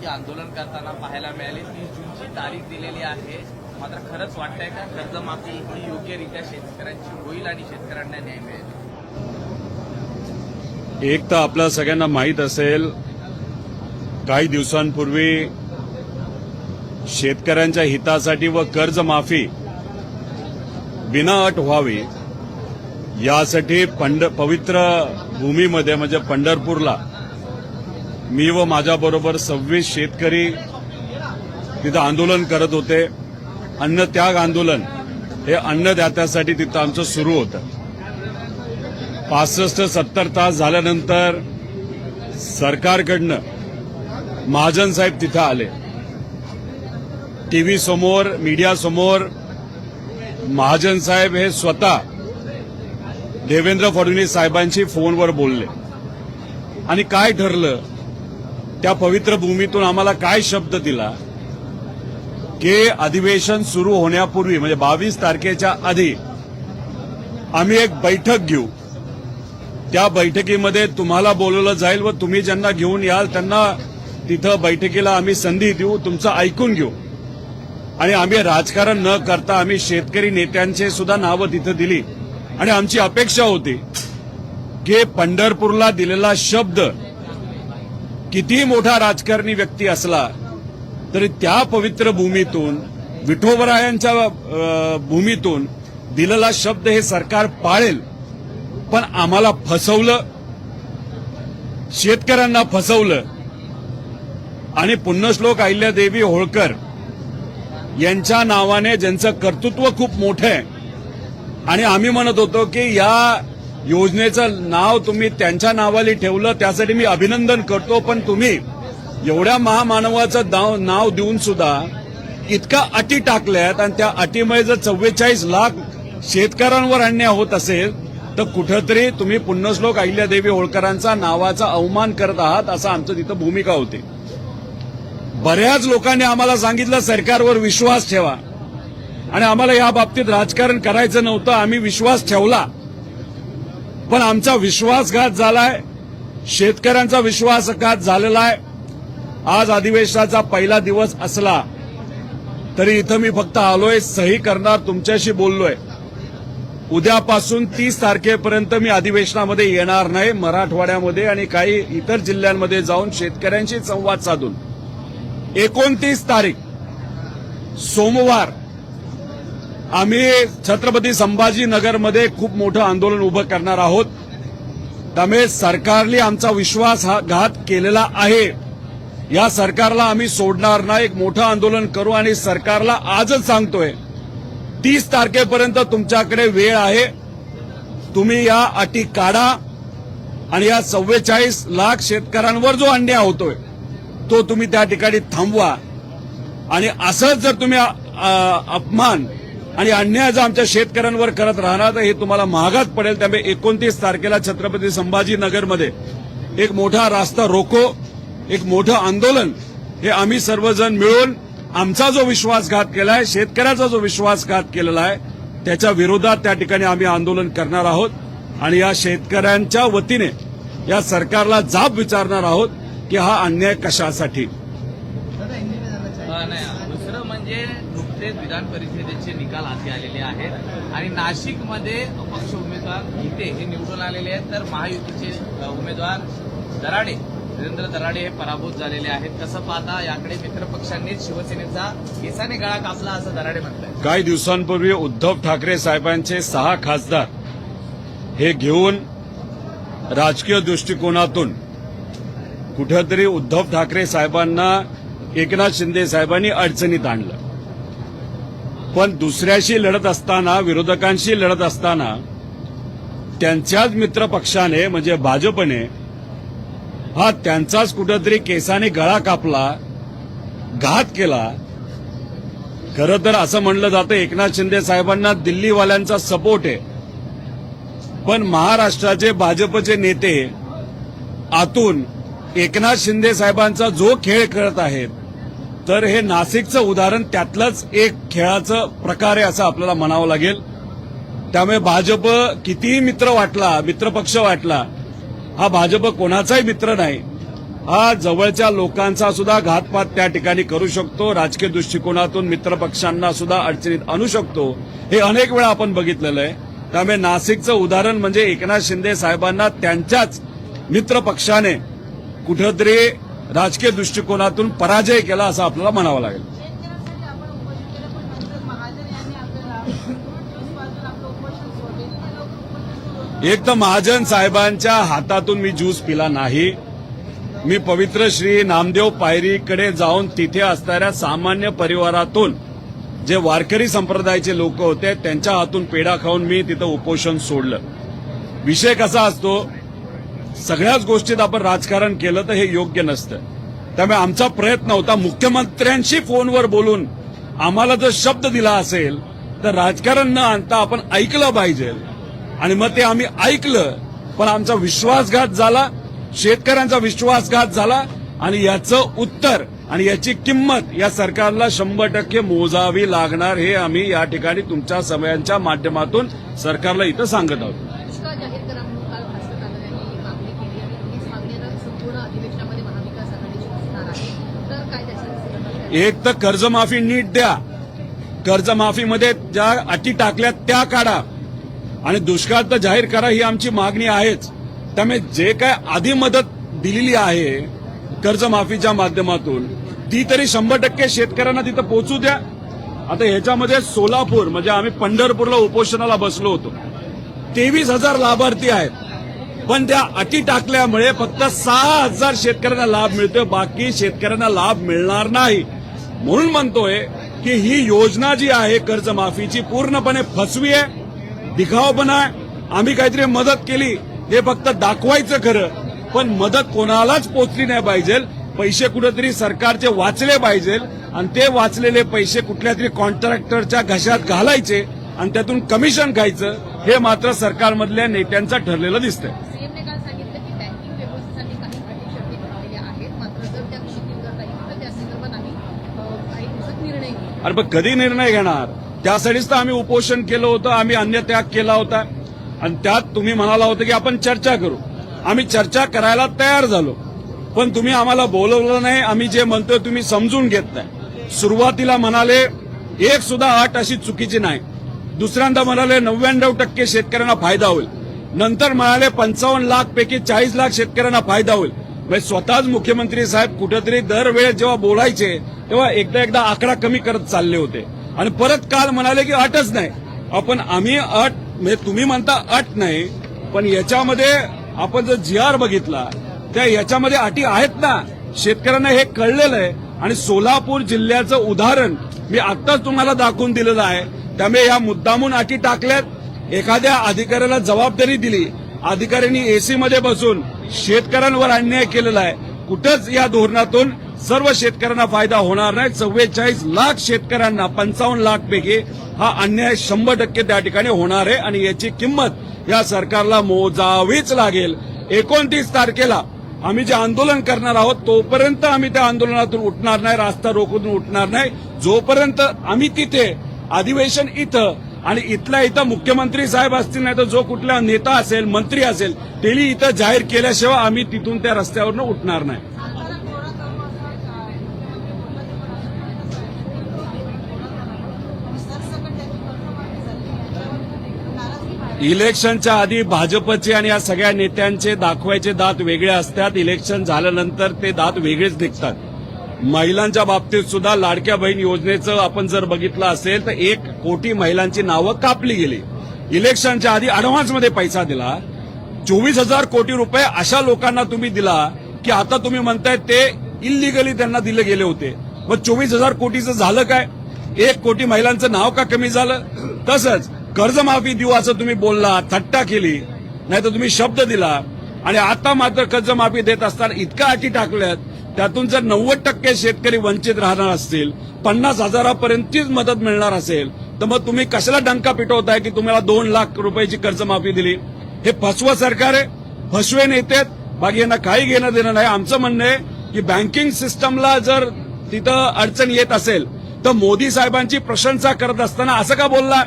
ती आंदोलन करताना पाहायला मिळाली. 30 जूनची तारीख दिलेली आहे. मात्र खरंच वाटतंय का कर्जमाफी ही योग्यरित्या शेतकऱ्यांची होईल आणि शेतकऱ्यांना न्याय मिळेल? एक तर आपल्या सगळ्यांना माहीत असेल, काही दिवसांपूर्वी शेतकऱ्यांच्या हितासाठी व कर्जमाफी बिनाअट व्हावी यासाठी पवित्र भूमीमध्ये म्हणजे पंढरपूरला मी व माझ्याबरोबर 26 शेतकरी तिथं आंदोलन करत होते. अन्नत्याग आंदोलन हे अन्नदात्यासाठी तिथं आमचं सुरू होतं. 65-70 तास झाल्यानंतर सरकारकडनं महाजन साहेब तिथं आले. टीव्ही समोर, मीडिया समोर महाजन साहेब हे स्वतः देवेंद्र फडणवीस साहेबांशी फोनवर बोलले. आणि काय ठरलं, त्या पवित्र भूमीतून आम्हाला काय शब्द दिला की अधिवेशन सुरू होण्यापूर्वी म्हणजे 22 तारखेच्या आधी आम्ही एक बैठक घेऊ. त्या बैठकीमध्ये तुम्हाला बोलवलं जाईल व तुम्ही ज्यांना घेऊन याल त्यांना तिथं बैठकीला आम्ही संधी देऊ, तुमचं ऐकून घेऊ. आणि आम्ही राजकारण न करता आम्ही शेतकरी नेत्यांचे सुद्धा नावं तिथं दिली. आणि आमची अपेक्षा होती की पंढरपूरला दिलेला शब्द किती मोठा राजकारणी व्यक्ती असला तरी त्या पवित्र भूमीतून, विठोबरायांच्या भूमीतून दिलेला शब्द हे सरकार पाळेल. पण आम्हाला फसवलं, शेतकऱ्यांना फसवलं. आणि पुण्यश्लोक अहिल्यादेवी होळकर यांच्या नावाने ज्यांचं कर्तृत्व खूप मोठं आहे आणि आम्ही म्हणत होतो की या योजनेचं नाव तुम्ही त्यांच्या नावाली ठेवलं त्यासाठी मी अभिनंदन करतो. पण तुम्ही एवढ्या महामानवाचं नाव देऊन सुद्धा इतका अटी टाकल्यात आणि त्या अटीमुळे जर 44 लाख शेतकऱ्यांवर अन्याय होत असेल तर कुठंतरी तुम्ही पुण्यश्लोक अहिल्यादेवी होळकरांचा नावाचा अवमान करत आहात असं आमचं तिथं भूमिका होती. बऱ्याच लोकांनी आम्हाला सांगितलं सरकारवर विश्वास ठेवा आणि आम्हाला या बाबतीत राजकारण करायचं नव्हतं. आम्ही विश्वास ठेवला पण आमचा विश्वासघात झालाय, शेतकऱ्यांचा विश्वासघात झालेला आहे. आज अधिवेशनाचा पहिला दिवस असला तरी इथं मी फक्त आलोय, सही करणार, तुमच्याशी बोललोय. उद्यापासून 30 तारखेपर्यंत मी अधिवेशनामध्ये येणार नाही. मराठवाड्यामध्ये आणि काही इतर जिल्ह्यांमध्ये जाऊन शेतकऱ्यांशी संवाद साधून 29 तारीख सोमवार आम्ही छत्रपती संभाजीनगरमध्ये खूप मोठं आंदोलन उभं करणार आहोत. त्यामुळे सरकारने आमचा विश्वासघात केलेला आहे. या सरकारला आम्ही सोडणार नाही. एक मोठं आंदोलन करू आणि सरकारला आजच सांगतोय 30 तारखेपर्यंत तुमच्याकडे वेळ आहे. तुम्ही या अटी काढा आणि या 44 लाख शेतकऱ्यांवर जो अन्याय होतोय तो तुम्ही त्या ठिकाणी थांबवा. आणि असंच जर तुम्ही अपमान आणि अन्याय जर आमच्या शेतकऱ्यांवर करत राहणार तर हे तुम्हाला महागात पडेल. त्यामुळे 29 तारखेला छत्रपती संभाजीनगरमध्ये एक मोठा रास्ता रोको, एक मोठं आंदोलन हे आम्ही सर्वजण मिळून आमचा जो विश्वासघात केलाय, शेतकऱ्याचा जो विश्वासघात केलेला आहे त्याच्या विरोधात त्या ठिकाणी आम्ही आंदोलन करणार आहोत. आणि या शेतकऱ्यांच्या वतीने या सरकारला जाब विचारणार आहोत की हा अन्याय कशासाठी. दुसरं म्हणजे नुकतेच विधान परिषदेचे निकाल हाती आलेले आहेत आणि नाशिकमध्ये अपक्ष उमेदवार गीते हे निवडून आलेले आहेत तर महायुतीचे उमेदवार धीरेंद्र दराडे हे पराभूत झालेले आहेत. कसं पाहता याकडे? मित्रपक्षांनीच शिवसेनेचा केसाने गळा कापला असं दराडे म्हणतात. काही दिवसांपूर्वी उद्धव ठाकरे साहेबांचे 6 खासदार हे घेऊन राजकीय दृष्टिकोनातून कुठेतरी उद्धव ठाकरे साहेबांना एकनाथ शिंदे साहेबांनी अडचणीत आणलं. पण दुसऱ्याशी लढत असताना, विरोधकांशी लढत असताना त्यांच्याच मित्रपक्षाने म्हणजे भाजपने हा त्यांचाच कुठेतरी केसाने गळा कापला, घात केला. खरं तर असं म्हणलं जातं एकनाथ शिंदे साहेबांना दिल्लीवाल्यांचा सपोर्ट आहे. पण महाराष्ट्राचे भाजपचे नेते आतून एकनाथ शिंदे साहेबांचा जो खेळ करत आहेत तर हे नाशिकचं उदाहरण त्यातलंच एक खेळाचं प्रकार आहे असं आपल्याला म्हणावं लागेल. त्यामुळे भाजप कितीही मित्रपक्ष वाटला, हा भाजप कोणाचाही मित्र नाही. हा जवळच्या लोकांचा सुद्धा घातपात त्या ठिकाणी करू शकतो, राजकीय दृष्टिकोनातून मित्रपक्षांना सुद्धा अडचणीत आणू शकतो. हे अनेक वेळा आपण बघितलेलं आहे. त्यामुळे नाशिकचं उदाहरण म्हणजे एकनाथ शिंदे साहेबांना त्यांच्याच मित्रपक्षाने कुठेतरी राजकीय दृष्टिकोनातून पराजय केला असं आपल्याला म्हणावं लागेल. एक तर महाजन साहेबांच्या हातातून मी ज्यूस पिला नाही. मी पवित्र श्री नामदेव पायरीकडे जाऊन तिथे असणाऱ्या सामान्य परिवारातून जे वारकरी संप्रदायाचे लोक होते त्यांच्या हातून पेढा खाऊन मी तिथं उपोषण सोडलं. विषय कसा असतो, सगळ्याच गोष्टीत आपण राजकारण केलं तर हे योग्य नसतं. त्यामुळे आमचा प्रयत्न होता मुख्यमंत्र्यांशी फोनवर बोलून आम्हाला जर शब्द दिला असेल तर राजकारण न आणता आपण ऐकलं पाहिजे आणि मग ते आम्ही ऐकलं. पण आमचा विश्वासघात झाला, शेतकऱ्यांचा विश्वासघात झाला आणि याचं उत्तर आणि याची किंमत या सरकारला 100% मोजावी लागणार हे आम्ही या ठिकाणी तुमच्या समयांच्या माध्यमातून सरकारला इथं सांगत आहोत. दुष्काळ जाहीर करा म्हणून काल भाजप यांनी मागणी केली आणि हीच मागणी आता संपूर्ण अधिवेशनामध्ये महाविकास आघाडीची असणार आहे. तर काय त्याच्या एक तर कर्जमाफी नीट द्या, कर्जमाफीमध्ये ज्या अटी टाकल्या त्या काढा आणि दुष्काळ तर जाहीर करा ही आमची मागणी आहेच. त्यामुळे जे काय आधी मदत दिलेली आहे कर्जमाफीच्या माध्यमातून ती तरी 100% शेतकऱ्यांना तिथं पोहोचू द्या. आता ह्याच्यामध्ये सोलापूर म्हणजे आम्ही पंढरपूरला उपोषणाला बसलो होतो, 23,000 लाभार्थी आहेत. पण त्या अटी टाकल्यामुळे फक्त 6,000 शेतकऱ्यांना लाभ मिळतोय, बाकी शेतकऱ्यांना लाभ मिळणार नाही. म्हणून म्हणतोय की ही योजना जी आहे कर्जमाफीची पूर्णपणे फसवी आहे, दिखावपणा आहे. आम्ही काहीतरी मदत केली हे फक्त दाखवायचं खरं, पण मदत कोणालाच पोचली नाही पाहिजे. पैसे कुठेतरी सरकारचे वाचले पाहिजे आणि ते वाचलेले पैसे कुठल्या तरी कॉन्ट्रॅक्टरच्या घशात घालायचे आणि त्यातून कमिशन खायचं हे मात्र सरकारमधल्या नेत्यांचं ठरलेलं दिसतंय. सीएमने काल सांगितलं की बँकिंग व्यवस्थेसाठी काही अटी शर्ती ठरवलेल्या आहेत, मात्र जर त्या शिथिल करता येईल तर त्या संदर्भात आम्ही काही दिवसात निर्णय घेऊ. अरे पण कधी निर्णय घेणार? त्यासाठीच तर आम्ही उपोषण केलं होतं, आम्ही अन्नत्याग केला होता आणि त्यात तुम्ही म्हणाला होतं की आपण चर्चा करू. आम्ही चर्चा करायला तयार झालो, पण तुम्ही आम्हाला बोलवलं नाही. आम्ही जे म्हणतोय तुम्ही समजून घेत नाही. सुरुवातीला म्हणाले एक सुद्धा अट अशी चुकीची नाही, दुसऱ्यांदा म्हणाले 99% शेतकऱ्यांना फायदा होईल, नंतर म्हणाले 55 लाख पैकी 40 लाख शेतकऱ्यांना फायदा होईल. म्हणजे स्वतःच मुख्यमंत्री साहेब कुठेतरी दरवेळेस जेव्हा बोलायचे तेव्हा एकदा आकडा कमी करत चालले होते आणि परत काल म्हणाले की अटच नाही. आम्ही अट म्हणजे तुम्ही म्हणता अट नाही, पण याच्यामध्ये आपण जर GR बघितला त्या याच्यामध्ये अटी आहेत ना. शेतकऱ्यांना हे कळलेलं आहे आणि सोलापूर जिल्ह्याचं उदाहरण मी आत्ताच तुम्हाला दाखवून दिलेलं आहे. त्यामुळे या मुद्दामून अटी टाकल्यात, एखाद्या अधिकाऱ्याला जबाबदारी दिली, अधिकाऱ्यांनी एसी मध्ये बसून शेतकऱ्यांवर अन्याय केलेला आहे. कुठंच या धोरणातून सर्व शेतकऱ्यांना फायदा होणार नाही. 44 लाख शेतकऱ्यांना 55 लाख पैकी हा अन्याय 100% त्या ठिकाणी होणार आहे आणि याची किंमत या सरकारला मोजावीच लागेल. 29 तारखेला आम्ही जे आंदोलन करणार आहोत तोपर्यंत आम्ही त्या आंदोलनातून उठणार नाही, रास्ता रोखून उठणार नाही, जोपर्यंत आम्ही तिथे अधिवेशन इथं आणि इथल्या इथं मुख्यमंत्री साहेब असतील नाही तर जो कुठला नेता असेल, मंत्री असेल, त्यांनी इथं जाहीर केल्याशिवाय आम्ही तिथून त्या रस्त्यावरून उठणार नाही. इलेक्शनच्या आधी भाजपचे आणि या सगळ्या नेत्यांचे दाखवायचे दात वेगळे असतात, इलेक्शन झाल्यानंतर ते दात वेगळेच दिसतात. महिलांच्या बाबतीत सुद्धा लाडक्या बहीण योजनेचं आपण जर बघितलं असेल तर 1 कोटी महिलांची नावं कापली गेली. इलेक्शनच्या आधी अॅडव्हान्समध्ये पैसा दिला, 24,000 कोटी रुपये अशा लोकांना तुम्ही दिला की आता तुम्ही म्हणताय ते इल्लिगली त्यांना दिले गेले होते. मग 24,000 कोटीचं झालं काय? 1 कोटी महिलांचं नाव का कमी झालं? तसंच कर्जमाफी देऊ असं तुम्ही बोलला, थट्टा केली, नाही तर तुम्ही शब्द दिला आणि आता मात्र कर्जमाफी देत असताना इतक्या अटी टाकल्यात. त्यातून जर 90% शेतकरी वंचित राहणार असतील, 50,000पर्यंतचीच मदत मिळणार असेल तर मग तुम्ही कशाला डंका पिटवताय की तुम्हाला 2 लाख रुपयाची कर्जमाफी दिली? हे फसवं सरकार आहे, फसवे नेते आहेत, बाकी यांना काही घेणं देणं नाही. आमचं म्हणणं आहे की बँकिंग सिस्टमला जर तिथं अडचण येत असेल तर मोदी साहेबांची प्रशंसा करत असताना असं का बोलला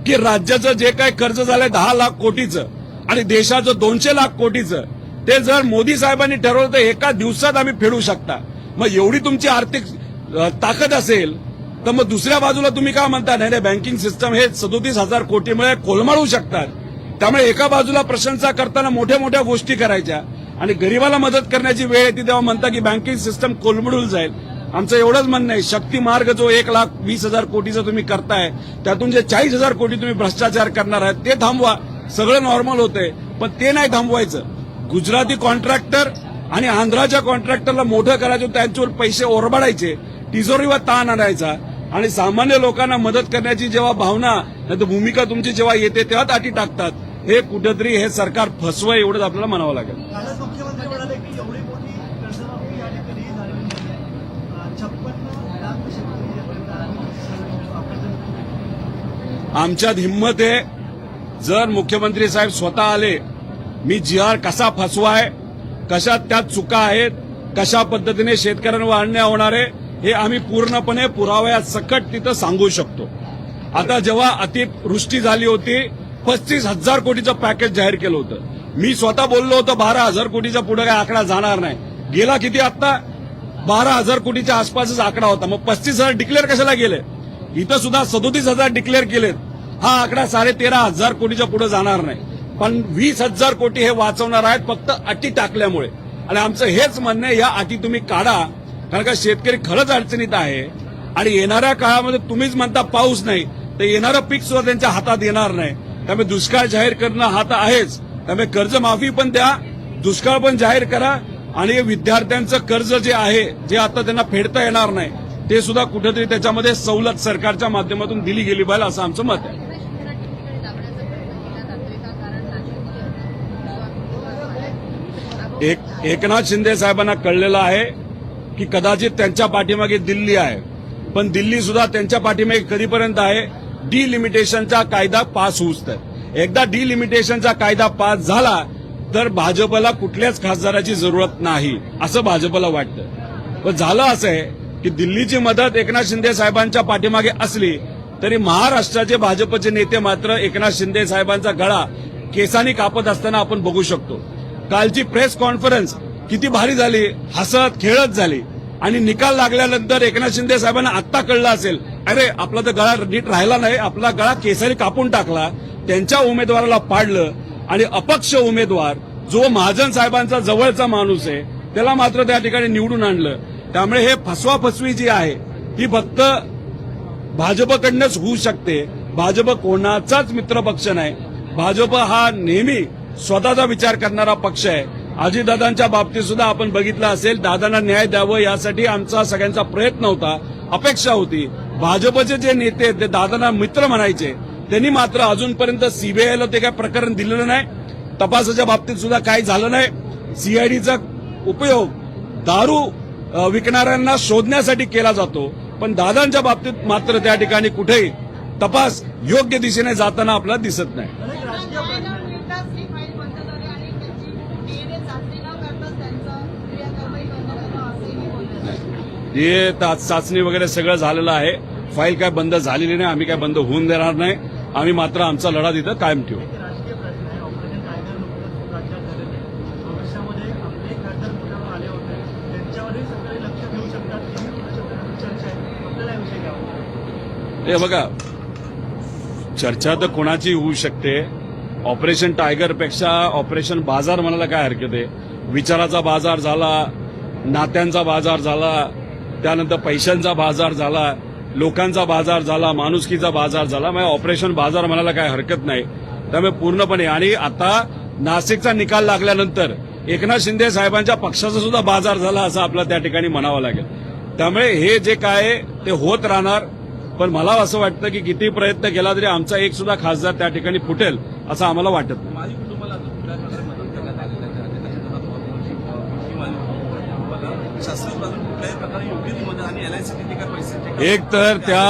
की राज्याचं जे काही कर्ज झालंय 10 लाख कोटीचं आणि देशाचं 200 लाख कोटीचं ते जर मोदी साहेबांनी ठरवलं तर एका दिवसात आम्ही फेडू शकता. मग एवढी तुमची आर्थिक ताकद असेल तर मग दुसऱ्या बाजूला तुम्ही काय म्हणता, नाही बँकिंग सिस्टम हे 37,000 कोटीमुळे कोलमाडू शकतात. त्यामुळे एका बाजूला प्रशंसा करताना मोठ्या मोठ्या गोष्टी करायच्या आणि गरीबाला मदत करण्याची वेळ येते तेव्हा म्हणता की बँकिंग सिस्टम कोलमडून जाईल. आमचं एवढंच म्हणणं आहे, शक्ती मार्ग जो 1,20,000 कोटीचा तुम्ही करताय त्यातून जे 40,000 कोटी तुम्ही भ्रष्टाचार करणार आहात ते थांबवा. सगळं नॉर्मल होतंय, पण ते नाही थांबवायचं. गुजराती कॉन्ट्रॅक्टर आणि आंध्राच्या कॉन्ट्रॅक्टरला मोठं करायचं, त्यांच्यावर पैसे ओरबाडायचे, तिजोरीवर ताण आणायचा आणि सामान्य लोकांना मदत करण्याची जेव्हा भावना नाही तर भूमिका तुमची जेव्हा येते तेव्हा अटी टाकतात. हे कुठेतरी हे सरकार फसवं एवढंच आपल्याला म्हणावं लागेल. कालच मुख्यमंत्री म्हणाले की एवढी मोठी कर्जमाफी आणि कधीही झालेली नाही. 56 लाख शेतकरी आमच्यात हिंमत आहे. जर मुख्यमंत्री साहेब स्वतः आले, मी GR कसा फसवाय, कशात त्यात चुका आहेत, कशा पद्धतीने शेतकऱ्यांवर अन्याय होणार आहे हे आम्ही पूर्णपणे पुराव्यात सकट तिथं सांगू शकतो. आता जेव्हा अतिवृष्टी झाली होती 35,000 कोटीचं पॅकेज जाहीर केलं होतं. मी स्वतः बोललो होतो 12,000 कोटीच्या पुढे काय आकडा जाणार नाही. गेला किती आता 12,000 कोटीच्या आसपासच आकडा होता. मग 35,000 डिक्लेअर कशाला गेले? इथं सुद्धा 37,000 डिक्लेअर केलेत. हा आकडा 13,500 कोटीच्या पुढे जाणार नाही. पण 20,000 कोटी हे वाचवणार आहेत फक्त अटी टाकल्यामुळे. आणि आमचं हेच म्हणणं आहे, या अटी तुम्ही काढा, कारण का शेतकरी खरंच अडचणीत आहे आणि येणाऱ्या काळामध्ये तुम्हीच म्हणता पाऊस नाही तर येणारं पीक सुद्धा त्यांच्या हातात येणार नाही. त्यामुळे दुष्काळ जाहीर करणं हा तर आहेच. त्यामुळे कर्जमाफी पण द्या, दुष्काळ पण जाहीर करा आणि विद्यार्थ्यांचं कर्ज जे आहे, जे आता त्यांना फेडता येणार नाही, ते सुद्धा कुठेतरी त्याच्यामध्ये सवलत सरकारच्या माध्यमातून दिली गेली पाहिजे असं आमचं मत आहे. एकनाथ शिंदे साहेबांना कळलेलं आहे की कदाचित त्यांच्या पाठीमागे दिल्ली आहे, पण दिल्ली सुद्धा त्यांच्या पाठीमागे कधीपर्यंत आहे, डिलिमिटेशनचा कायदा पास होऊच तर. एकदा डिलिमिटेशनचा कायदा पास झाला तर भाजपला कुठल्याच खासदाराची जरूरत नाही असं भाजपला वाटतं. पण झालं असं आहे की दिल्लीची मदत एकनाथ शिंदे साहेबांच्या पाठीमागे असली तरी महाराष्ट्राचे भाजपचे नेते मात्र एकनाथ शिंदे साहेबांचा गळा केसांनी कापत असताना आपण बघू शकतो. कालची प्रेस कॉन्फरन्स किती भारी झाली, हसत खेळत झाली आणि निकाल लागल्यानंतर एकनाथ शिंदे साहेबांना आत्ता कळलं असेल, अरे आपला तर गळा नीट राहिला नाही, आपला गळा केसारी कापून टाकला, त्यांच्या उमेदवाराला पाडलं आणि अपक्ष उमेदवार जो महाजन साहेबांचा जवळचा माणूस आहे त्याला मात्र त्या ठिकाणी निवडून आणलं. त्यामुळे हे फसवाफसवी जी आहे ही फक्त भाजपकडनंच होऊ शकते. भाजप कोणाचाच मित्रपक्ष नाही. भाजप हा नेहमी स्वतःचा विचार करणारा पक्ष आहे. अजितदादांच्या बाबतीत सुद्धा आपण बघितलं असेल, दादांना न्याय द्यावं यासाठी आमचा सगळ्यांचा प्रयत्न होता, अपेक्षा होती. भाजपचे जे नेते आहेत ते दादांना मित्र म्हणायचे, त्यांनी मात्र अजूनपर्यंत सीबीआयला ते काय प्रकरण दिलेलं नाही. तपासाच्या बाबतीत सुद्धा काही झालं नाही. सीआयडीचा उपयोग दारू विकणाऱ्यांना शोधण्यासाठी केला जातो, पण दादांच्या बाबतीत मात्र त्या ठिकाणी कुठेही तपास योग्य दिशेने जाताना आपल्याला दिसत नाही. हे चाचणी वगैरे सगळं झालेलं आहे. फाईल काय बंद झालेली नाही, आम्ही काय बंद होऊन देणार नाही. आम्ही मात्र आमचा लढा तिथं कायम ठेवू. राजकीय प्रश्न आहे. ऑपरेशन टायगर नुकतंच राज्यात झालेलं आहे. भविष्यामध्ये आपले खासदार पुण्यावर आले होते, त्यांच्यावरही सगळे लक्ष देऊ शकतात, ही चर्चा आहे. आपल्याला याविषयी काय वाटतं? हे बघा, चर्चा तर कोणाची होऊ शकते. ऑपरेशन टायगरपेक्षा ऑपरेशन बाजार म्हणायला काय हरकत आहे. विचाराचा बाजार झाला, नात्यांचा बाजार झाला, त्यानंतर पैशांचा बाजार झाला, लोकांचा बाजार झाला, माणुसकीचा बाजार झाला. मग ऑपरेशन बाजार म्हणायला काय हरकत नाही. त्यामुळे पूर्णपणे, आणि आता नाशिकचा निकाल लागल्यानंतर एकनाथ शिंदे साहेबांच्या पक्षाचा सुद्धा बाजार झाला असं आपल्याला त्या ठिकाणी म्हणावं लागेल. त्यामुळे हे जे काय ते होत राहणार. पण मला असं वाटतं की किती प्रयत्न केला तरी आमचा एक सुद्धा खासदार त्या ठिकाणी फुटेल असं आम्हाला वाटत नाही. माझी कुटुंबाला कुठल्या प्रकारे मदत करण्यात आलेल्या शास्त्रीय कुठल्याही प्रकारे योग्य ती मदत आणि LIC किती काय पैसे एक तर त्या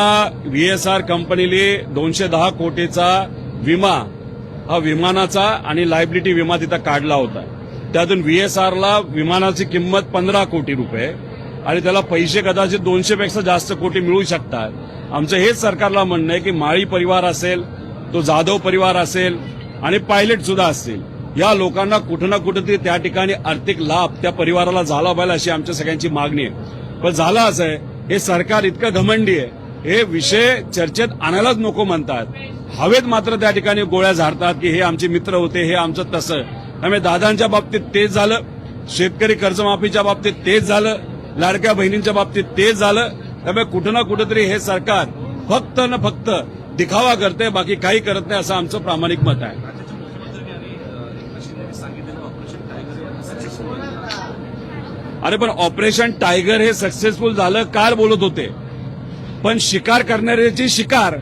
VSR कंपनीने 210 कोटीचा विमा, हा विमानाचा आणि लायबिलिटी विमा तिथं काढला होता. त्यातून VSRला विमानाची किंमत 15 कोटी रुपये आणि त्याला पैसे कदाचित 200 पेक्षा जास्त कोटी मिळू शकतात. आमचं हेच सरकारला म्हणणं आहे की माळी परिवार असेल, तो जाधव परिवार असेल आणि पायलट सुद्धा असतील, या लोकांना कुठं ना कुठेतरी त्या ठिकाणी आर्थिक लाभ त्या परिवाराला झाला पाहिजे अशी आमच्या सगळ्यांची मागणी आहे. पण झालं असं आहे, हे सरकार इतकं घमंडी आहे, हे विषय चर्चेत आणायलाच नको म्हणतात, हवेत मात्र त्या ठिकाणी गोळ्या झाडतात की हे आमचे मित्र होते, हे आमचं तसं. त्यामुळे दादांच्या बाबतीत तेच झालं, शेतकरी कर्जमाफीच्या बाबतीत तेच झालं, लाडक्या बहिणींच्या बाबतीत तेच झालं. त्यामुळे कुठं ना कुठेतरी हे सरकार फक्त न फक्त दिखावा करते, बाकी काही करत नाही असं आमचं प्रामाणिक मत आहे. राज्याच्या मुख्यमंत्र्यांनी आणि एकनाथ शिंदेनी सांगितलेलं ऑपरेशन टायगर सक्सेसफुल आहे. अरे पण ऑपरेशन टायगर हे सक्सेसफुल झालं काल बोलत होते, पण शिकार करणाऱ्याची शिकार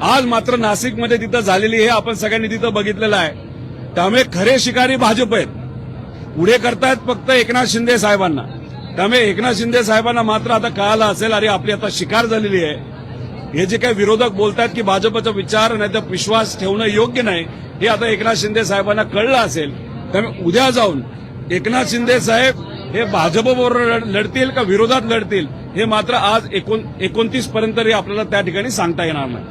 आज मात्र नाशिकमध्ये तिथं झालेली हे आपण सगळ्यांनी तिथं बघितलेलं आहे. त्यामुळे खरे शिकारी भाजप आहेत, पुढे करतायत फक्त एकनाथ शिंदे साहेबांना. त्यामुळे एकनाथ शिंदे साहेबांना मात्र आता कळालं असेल, अरे आपली आता शिकार झालेली आहे. हे जे काही विरोधक बोलतात की भाजपचा विचार नाही तर विश्वास ठेवणं योग्य नाही, हे आता एकनाथ शिंदे साहेबांना कळलं असेल. त्यामुळे उद्या जाऊन एकनाथ शिंदे साहेब हे भाजपबरोबर लढतील का विरोधात लढतील हे मात्र आज 29 पर्यंत आपल्याला त्या ठिकाणी सांगता येणार नाही.